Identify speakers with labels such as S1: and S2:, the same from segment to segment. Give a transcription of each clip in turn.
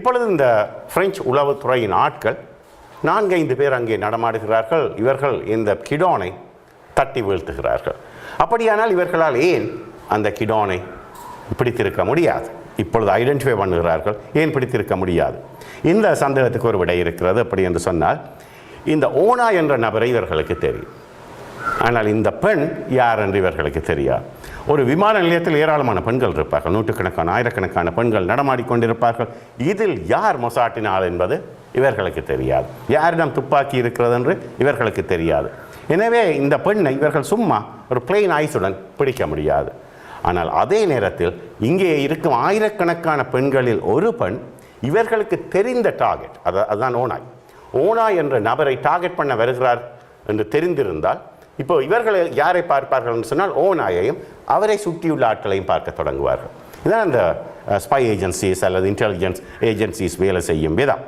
S1: இப்பொழுது இந்த பிரெஞ்சு உளவுத்துறையின் ஆட்கள் 4-5 பேர் அங்கே நடமாடுகிறார்கள். இவர்கள் இந்த கிடோனை தட்டி வீழ்த்துகிறார்கள். அப்படியானால் இவர்களால் ஏன் அந்த கிடோனை பிடித்திருக்க முடியாது? இப்பொழுது ஐடென்டிஃபை பண்ணுகிறார்கள், ஏன் பிடித்திருக்க முடியாது? இந்த சந்தேகத்துக்கு ஒரு விடை இருக்கிறது. அப்படி என்று சொன்னால், இந்த ஓனா என்ற நபரை இவர்களுக்கு தெரியும், ஆனால் இந்த பெண் யார் என்று இவர்களுக்கு தெரியாது. ஒரு விமான நிலையத்தில் ஏராளமான பெண்கள் இருப்பார்கள், நூற்றுக்கணக்கான ஆயிரக்கணக்கான பெண்கள் நடமாடிக்கொண்டிருப்பார்கள். இதில் யார் மொசாட்டின் ஆள் என்பது இவர்களுக்கு தெரியாது, யாரிடம் துப்பாக்கி இருக்கிறது என்று இவர்களுக்கு தெரியாது. எனவே இந்த பெண்ணை இவர்கள் சும்மா ஒரு பிளெயின் ஐஸுடன் பிடிக்க முடியாது. ஆனால் அதே நேரத்தில் இங்கே இருக்கும் ஆயிரக்கணக்கான பெண்களில் ஒரு பெண் இவர்களுக்கு தெரிந்த டார்கெட், அதுதான் ஓனாய். ஓனாய் என்ற நபரை டார்கெட் பண்ண வருகிறார் என்று தெரிந்திருந்தால் இப்போ இவர்கள் யாரை பார்ப்பார்கள் என்று சொன்னால் ஓனாயையும் அவரை சுற்றியுள்ள ஆட்களையும் பார்க்க தொடங்குவார்கள். இதுதான் அந்த ஸ்பை ஏஜென்சிஸ் அல்லது இன்டெலிஜென்ஸ் ஏஜென்சிஸ் வேலை செய்யும் விதம்.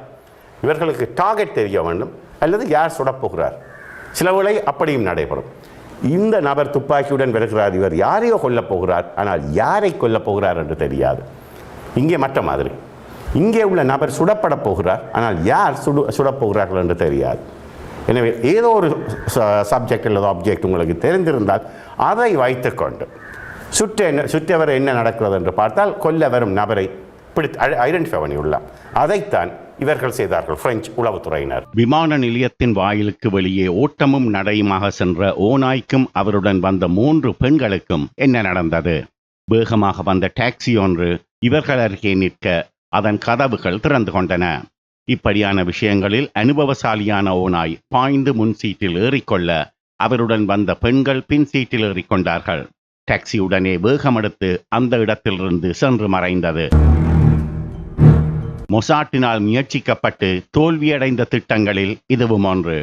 S1: இவர்களுக்கு டார்கெட் தெரிய வேண்டும், அல்லது யார் சுடப்போகிறார். சில வேளை அப்படியும் நடைபெறும். இந்த நபர் துப்பாக்கியுடன் வருகிறார், இவர் யாரையோ கொல்லப் போகிறார், ஆனால் யாரை கொல்லப் போகிறார் என்று தெரியாது. இங்கே மற்ற மாதிரி, இங்கே உள்ள நபர் சுடப்பட போகிறார், ஆனால் யார் சுடப்போகிறார்கள் என்று தெரியாது. எனவே ஏதோ ஒரு சப்ஜெக்ட் அல்லது ஆப்ஜெக்ட் உங்களுக்கு தெரிந்திருந்தால் அதை வைத்துக்கொண்டு சுற்றவர் என்ன நடக்கிறது என்று பார்த்தால் கொல்ல வரும் நபரை ஐடென்டிஃபை பண்ணியுள்ளார். அதைத்தான் இவர்கள் செய்தார்கள் பிரெஞ்சு உளவுத்துறையினர்.
S2: விமான நிலையத்தின் வாயிலுக்கு வெளியே ஓட்டமும் நடையுமாக சென்ற ஓநாய்க்கும் அவருடன் வந்த 3 பெண்களுக்கும் என்ன நடந்தது? வேகமாக வந்த டாக்ஸி ஒன்று இவர்கள் அருகே நிற்க அதன் கதவுகள் திறந்து கொண்டன. இப்படியான விஷயங்களில் அனுபவசாலியான ஓநாய் பாய்ந்து முன் சீட்டில் ஏறிக்கொள்ள அவருடன் வந்த பெண்கள் பின் சீட்டில் ஏறிக்கொண்டார்கள். டாக்ஸி உடனே வேகமெடுத்து அந்த இடத்திலிருந்து சென்று மறைந்தது. மொசாட்டினால் முயற்சிக்கப்பட்டு தோல்வியடைந்த திட்டங்களில் இதுவும் ஒன்று.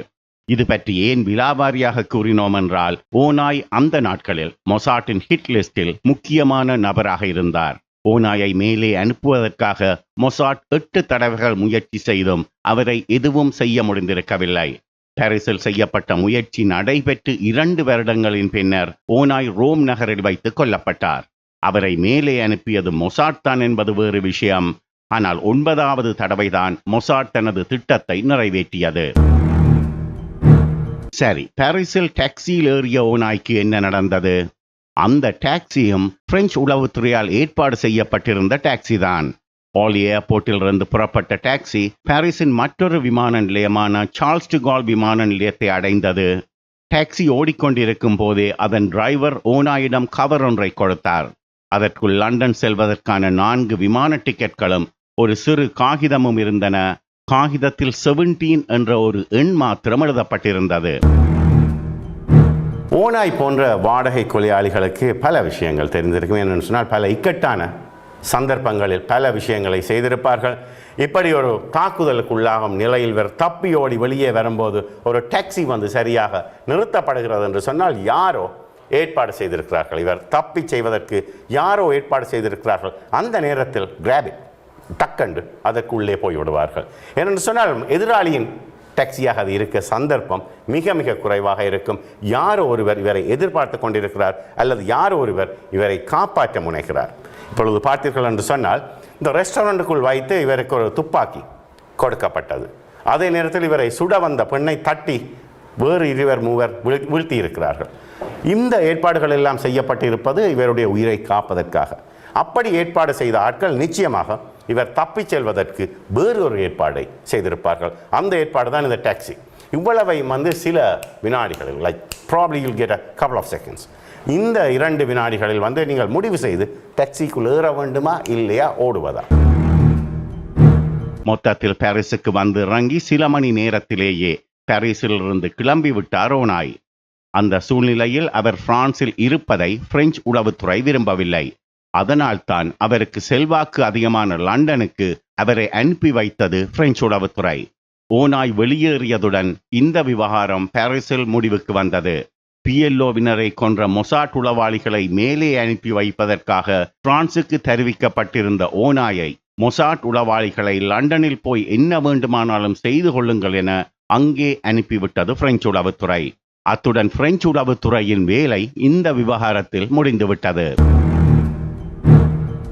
S2: இது பற்றி ஏன் விலாவாரியாக கூறினோம் என்றால், ஓநாய் அந்த நாட்களில் மொசாட்டின் ஹிட் லிஸ்டில் முக்கியமான நபராக இருந்தார். ஓநாயை மேலே அனுப்புவதற்காக மொசாட் 8 தடவைகள் முயற்சி செய்தும் அவரை எதுவும் செய்ய முடிந்திருக்கவில்லை. பாரிஸில் செய்யப்பட்ட முயற்சி நடைபெற்று 2 வருடங்களின் பின்னர் ஓநாய் ரோம் நகரில் வைத்து கொல்லப்பட்டார். அவரை மேலே அனுப்பியது மொசாட் தான் என்பது வேறு விஷயம். ஆனால் 9வது தடவைதான் மொசாட் தனது திட்டத்தை நிறைவேற்றியது. சரி, பாரிஸில் டாக்ஸியில் ஏறிய ஓநாய்க்கு என்ன நடந்தது? அந்த டாக்ஸியும் பிரெஞ்சு உளவுத்துறையால் ஏற்பாடு செய்யப்பட்டிருந்த டாக்ஸி தான். ஆலி ஏர்போர்ட்டிலிருந்து புறப்பட்ட டாக்ஸி பாரிஸின் மற்றொரு விமான நிலையமான சார்ல்ஸ் டி கால் விமான நிலையத்தை அடைந்தது. டாக்ஸி ஓடிக்கொண்டிருக்கும் போதே அதன் டிரைவர் ஓநாயிடம் கவர் ஒன்றை கொடுத்தார். அதற்குள் லண்டன் செல்வதற்கான 4 விமான டிக்கெட்களும் ஒரு சிறு காகிதமும் இருந்தன. காகிதத்தில் 17 என்ற ஒரு எண் மாத்திரம் எழுதப்பட்டிருந்தது.
S1: ஓநாய் போன்ற வாடகை கொலையாளிகளுக்கு பல விஷயங்கள் தெரிந்திருக்கும். என்னென்னு சொன்னால், பல இக்கட்டான சந்தர்ப்பங்களில் பல விஷயங்களை செய்திருப்பார்கள். இப்படி ஒரு தாக்குதலுக்குள்ளாகும் நிலையில் தப்பியோடி வெளியே வரும்போது ஒரு டாக்ஸி வந்து சரியாக நிறுத்தப்படுகிறது என்று சொன்னால் யாரோ ஏற்பாடு செய்திருக்கிறார்கள். இவர் தப்பி செய்வதற்கு யாரோ ஏற்பாடு செய்திருக்கிறார்கள். அந்த நேரத்தில் கிராபிட் டக்கண்டு அதற்குள்ளே போய்விடுவார்கள். ஏனென்று சொன்னால் எதிராளியின் டாக்ஸியாக அது இருக்க சந்தர்ப்பம் மிக மிக குறைவாக இருக்கும். யாரோ ஒருவர் இவரை எதிர்பார்த்து கொண்டிருக்கிறார், அல்லது யாரோ ஒருவர் இவரை காப்பாற்ற முனைகிறார். இப்பொழுது பார்த்தீர்கள் என்று சொன்னால், இந்த ரெஸ்டாரண்ட்டுக்குள் வைத்து இவருக்கு ஒரு துப்பாக்கி கொடுக்கப்பட்டது. அதே நேரத்தில் இவரை சுட வந்த பெண்ணை தட்டி வேறு 2-3 வீழ்த்தி இருக்கிறார்கள். இந்த ஏற்பாடுகள் எல்லாம் செய்யப்பட்டிருப்பது இவருடைய உயிரை காப்பதற்காக. அப்படி ஏற்பாடு செய்த ஆட்கள் நிச்சயமாக இவர் தப்பிச் செல்வதற்கு வேறு ஒரு ஏற்பாடை செய்திருப்பார்கள். அந்த ஏற்பாடு தான் இந்த டாக்ஸி. இவ்வளவை சில வினாடிகளில், like probably you'll get a couple of seconds, இந்த 2 வினாடிகளில் நீங்கள் முடிவு செய்து டாக்ஸிக்குள் ஏற வேண்டுமா இல்லையா ஓடுவதா.
S2: மொத்தத்தில் பாரிஸுக்கு வந்து இறங்கி சில மணி நேரத்திலேயே பாரிஸில் இருந்து கிளம்பி விட்டார் ஓநாய். அந்த சூழ்நிலையில் அவர் பிரான்சில் இருப்பதை பிரெஞ்சு உளவுத்துறை விரும்பவில்லை. அதனால்தான் அவருக்கு செல்வாக்கு அதிகமான லண்டனுக்கு அவரை அனுப்பி வைத்தது பிரெஞ்சு உளவுத்துறை. ஓநாய் வெளியேறியதுடன் இந்த விவகாரம் பாரிஸில் முடிவுக்கு வந்தது. பிஎல்ஓவினரை கொன்ற மொசாட் உளவாளிகளை மேலே அனுப்பி வைப்பதற்காக பிரான்சுக்கு தெரிவிக்கப்பட்டிருந்த ஓநாயை மொசாட் உளவாளிகளை லண்டனில் போய் என்ன வேண்டுமானாலும் செய்து கொள்ளுங்கள் என அங்கே அனுப்பிவிட்டது பிரெஞ்சு உளவுத்துறை. அத்துடன் பிரெஞ்சு உளவுத்துறையின் வேலை இந்த விவகாரத்தில் முடிந்துவிட்டது.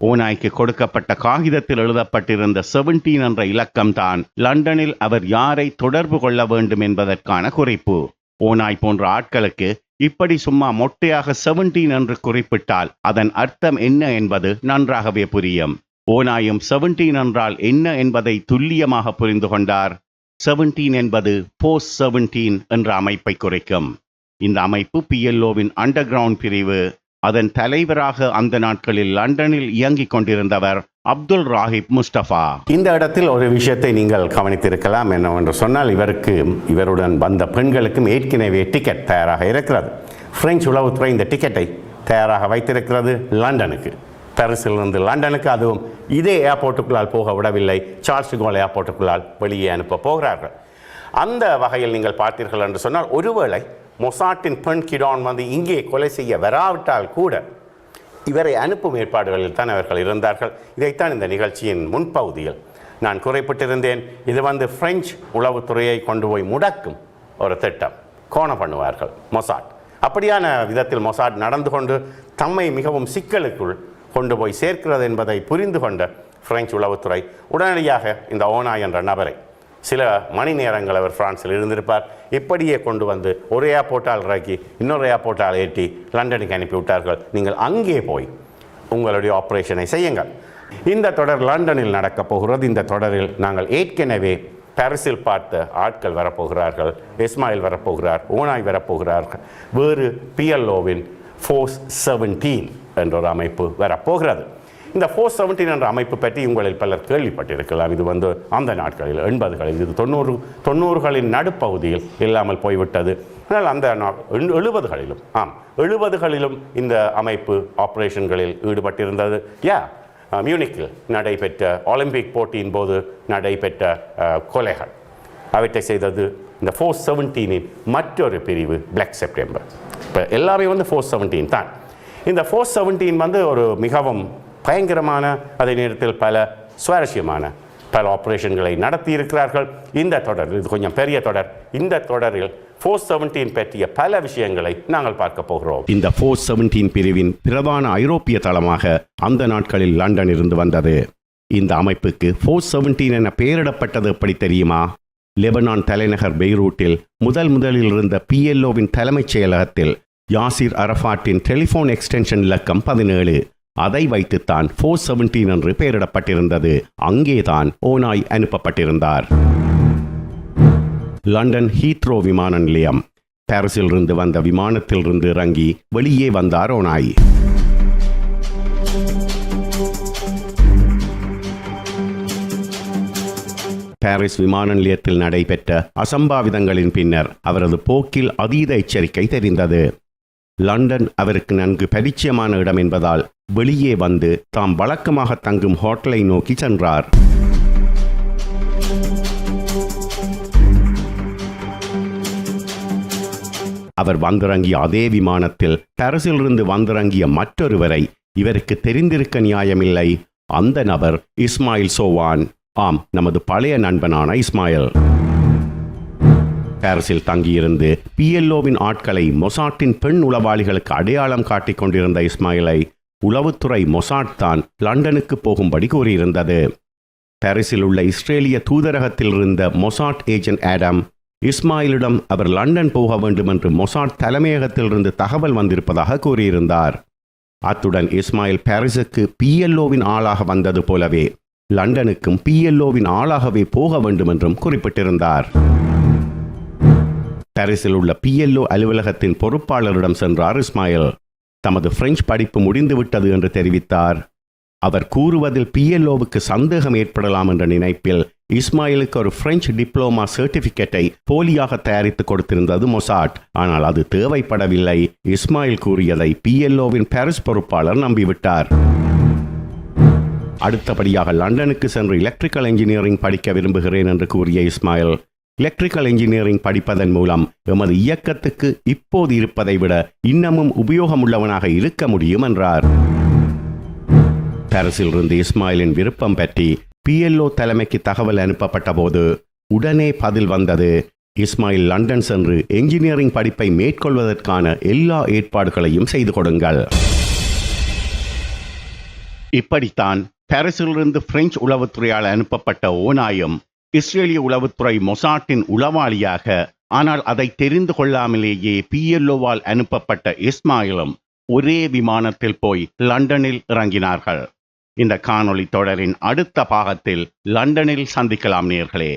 S2: ஓநாய்க்கு கொடுக்கப்பட்ட காகிதத்தில் எழுதப்பட்டிருந்த 17 என்ற இலக்கம்தான் லண்டனில் அவர் யாரை தொடர்பு கொள்ள வேண்டும் என்பதற்கான குறிப்பு. ஓநாய் போன்ற ஆட்களுக்கு இப்படி சும்மா மொட்டையாக 17 என்று குறிப்பிட்டால் அதன் அர்த்தம் என்ன என்பது நன்றாகவே புரியும். ஓநாயும் 17 என்றால் என்ன என்பதை துல்லியமாக புரிந்து கொண்டார். 17 என்பது போஸ்ட் 17 என்ற அமைப்பை குறிக்கும். இந்த அமைப்பு PLOவின் அண்டர் கிரவுண்ட் பிரிவு. அதன் தலைவராக அந்த நாட்களில் லண்டனில் இயங்கிக் கொண்டிருந்தவர் அப்துல் ராஹிப் முஸ்தபா.
S1: இந்த இடத்தில் ஒரு விஷயத்தை நீங்கள் கவனித்திருக்கலாம். என்னவென்று சொன்னால், இவருடன் வந்த பெண்களுக்கும் ஏற்கனவே டிக்கெட் தயாராக இருக்கிறது. பிரெஞ்சு உளவுத்துறை இந்த டிக்கெட்டை தயாராக வைத்திருக்கிறது லண்டனுக்கு. பாரிஸிலிருந்து லண்டனுக்கு, அதுவும் இதே ஏர்போர்ட்டுக்குள்ளால் போக விடவில்லை, சார்ல்ஸ் டி கோல் ஏர்போர்ட்டுக்குள்ளால் வெளியே அனுப்ப போகிறார்கள். அந்த வகையில் நீங்கள் பார்த்தீர்கள் என்று சொன்னால், ஒருவேளை மொசாட்டின் பெண் கிடான் வந்து இங்கே கொலை செய்ய வராவிட்டால் கூட இவரை அனுப்பும் ஏற்பாடுகளில் தான் அவர்கள் இருந்தார்கள். இதைத்தான் இந்த நிகழ்ச்சியின் முன்பகுதியில் நான் குறிப்பிட்டிருந்தேன். இது வந்து பிரெஞ்சு உளவுத்துறையை கொண்டு போய் முடக்கும் ஒரு திட்டம். கோணம் பண்ணுவார்கள் மொசாட். அப்படியான விதத்தில் மொசாட் நடந்து கொண்டு தம்மை மிகவும் சிக்கலுக்குள் கொண்டு போய் சேர்க்கிறது என்பதை புரிந்து கொண்ட பிரெஞ்சு உளவுத்துறை உடனடியாக இந்த ஓநாய் என்ற நபரை, சில மணி நேரங்கள் அவர் பிரான்சில் இருந்திருப்பார், இப்படியே கொண்டு வந்து ஒரு ஏர்போர்ட்டால் இறக்கி இன்னொரு ஏர்போர்ட்டால் ஏற்றி லண்டனுக்கு அனுப்பிவிட்டார்கள். நீங்கள் அங்கே போய் உங்களுடைய ஆப்ரேஷனை செய்யுங்கள். இந்த தொடர் லண்டனில் நடக்கப் போகிறது. இந்த தொடரில் நாங்கள் ஏற்கனவே பாரிஸில் பார்த்த ஆட்கள் வரப்போகிறார்கள். இஸ்மாயில் வரப்போகிறார், ஓநாய் வரப்போகிறார்கள். வேறு PLOவின் ஃபோர்ஸ் 17 என்ற ஒரு அமைப்பு வரப்போகிறது. இந்த ஃபோர்ஸ் 17 என்ற அமைப்பு பற்றி உங்களில் பலர் கேள்விப்பட்டிருக்கலாம். இது வந்து அந்த நாட்களில் 80களில், இது 90களின் நடுப்பகுதியில் இல்லாமல் போய்விட்டது. ஆனால் அந்த 70களிலும் இந்த அமைப்பு ஆப்ரேஷன்களில் ஈடுபட்டிருந்தது. மியூனிக்கில் நடைபெற்ற ஒலிம்பிக் போட்டியின் போது நடைபெற்ற கொலைகள் அவற்றை செய்தது இந்த ஃபோர்ஸ் 17இன் மற்றொரு பிரிவு, பிளாக் செப்டம்பர். இப்போ எல்லாமே வந்து ஃபோர்ஸ் 17 தான். இந்த ஃபோர்ஸ் 17 வந்து ஒரு மிகவும் பயங்கரமான, அதே நேரத்தில் பல சுவாரஸ்யமான பல ஆப்ரேஷன்களை நடத்தி இருக்கிறார்கள். இந்த தொடர், இது கொஞ்சம் பெரிய தொடர். இந்த தொடரில் ஃபோர்ஸ் 17 பற்றிய பல விஷயங்களை நாங்கள் பார்க்க போகிறோம்.
S2: இந்த ஃபோர்ஸ் 17 பிரிவின் பிரதான ஐரோப்பிய தளமாக அந்த நாட்களில் லண்டன் இருந்து வந்தது. இந்த அமைப்புக்கு ஃபோர்ஸ் 17 என பெயரிடப்பட்டது எப்படி தெரியுமா? லெபனான் தலைநகர் பெய்ரூட்டில் முதலில் இருந்த PLOவின் தலைமைச் செயலகத்தில் யாசிர் அரஃபாட்டின் டெலிஃபோன் எக்ஸ்டென்ஷன் இலக்கம் 17. அதை வைத்துத்தான் ஃபோர்ஸ் 17 என்று பெயரிடப்பட்டிருந்தது. அங்கேதான் ஓநாய் அனுப்பப்பட்டிருந்தார். லண்டன் ஹீத்ரோ விமான நிலையம். பாரிஸில் இருந்து வந்த விமானத்தில் இருந்து இறங்கி வெளியே வந்தார் ஓநாய். பாரிஸ் விமான நிலையத்தில் நடைபெற்ற அசம்பாவிதங்களின் பின்னர் அவரது போக்கில் அதீத எச்சரிக்கை தெரிந்தது. லண்டன் அவருக்கு நன்கு பரிச்சயமான இடம் என்பதால் வெளியே வந்து தாம் வழக்கமாக தங்கும் ஹோட்டலை நோக்கி சென்றார். அவர் வந்திறங்கிய அதே விமானத்தில் பாரிஸிலிருந்து வந்திறங்கிய மற்றொருவரை இவருக்கு தெரிந்திருக்க நியாயமில்லை. அந்த நபர் இஸ்மாயில் சோவான். ஆம், நமது பழைய நண்பனான இஸ்மாயில். பாரிஸில் தங்கியிருந்து PLOவின் ஆட்களை மொசாட்டின் பெண் உளவாளிகளுக்கு அடையாளம் காட்டிக் கொண்டிருந்த இஸ்மாயிலை உளவுத்துறை மொசாட் தான் லண்டனுக்கு போகும்படி கூறியிருந்தது. பாரிஸில் உள்ள இஸ்ரேலிய தூதரகத்தில் இருந்த மொசாட் ஏஜென்ட் ஆடம் இஸ்மாயிலிடம் அவர் லண்டன் போக வேண்டும் என்று மொசாட் தலைமையகத்திலிருந்து தகவல் வந்திருப்பதாக கூறியிருந்தார். அத்துடன் இஸ்மாயில் பாரிஸுக்கு PLOவின் ஆளாக வந்தது போலவே லண்டனுக்கும் PLOவின் ஆளாகவே போக வேண்டும் என்றும் குறிப்பிட்டிருந்தார். பாரிஸில் உள்ள PLO அலுவலகத்தின் பொறுப்பாளரிடம் சென்றார் இஸ்மாயில். தமது பிரெஞ்சு படிப்பு முடிந்துவிட்டது என்று தெரிவித்தார். அவர் கூறுவதில் PLOவுக்கு சந்தேகம் ஏற்படலாம் என்ற நினைப்பில் இஸ்மாயிலுக்கு ஒரு பிரெஞ்சு டிப்ளோமா சர்டிபிகேட்டை போலியாக தயாரித்து கொடுத்திருந்தது மொசாட். ஆனால் அது தேவைப்படவில்லை. இஸ்மாயில் கூறியதை PLOவின் பாரிஸ் பொறுப்பாளர் நம்பிவிட்டார். அடுத்தபடியாக லண்டனுக்கு சென்று எலக்ட்ரிக்கல் இன்ஜினியரிங் படிக்க விரும்புகிறேன் என்று கூறிய இஸ்மாயில், எலக்ட்ரிக்கல் இன்ஜினியரிங் படிப்பதன் மூலம் எமது இயக்கத்துக்கு இப்போது இருப்பதை விட இன்னமும் உபயோகமுள்ளவனாக இருக்க முடியும் என்றார். பாரிஸில் இருந்து இஸ்மாயிலின் விருப்பம் பற்றி PLO தலைமைக்கு தகவல் அனுப்பப்பட்ட போது உடனே பதில் வந்தது. இஸ்மாயில் லண்டன் சென்று என்ஜினியரிங் படிப்பை மேற்கொள்வதற்கான எல்லா ஏற்பாடுகளையும் செய்து கொடுங்கள். இப்படித்தான் பாரிஸிலிருந்து பிரெஞ்சு உளவுத்துறையால் அனுப்பப்பட்ட ஓநாயும் இஸ்ரேலிய உளவுத்துறை மொசாட்டின் உளவாளியாக, ஆனால் அதை தெரிந்து கொள்ளாமலேயே PLOவால் அனுப்பப்பட்ட இஸ்மாயிலும் ஒரே விமானத்தில் போய் லண்டனில் இறங்கினார்கள். இந்த காணொளி தொடரின் அடுத்த பாகத்தில் லண்டனில் சந்திக்கலாம் நேயர்களே.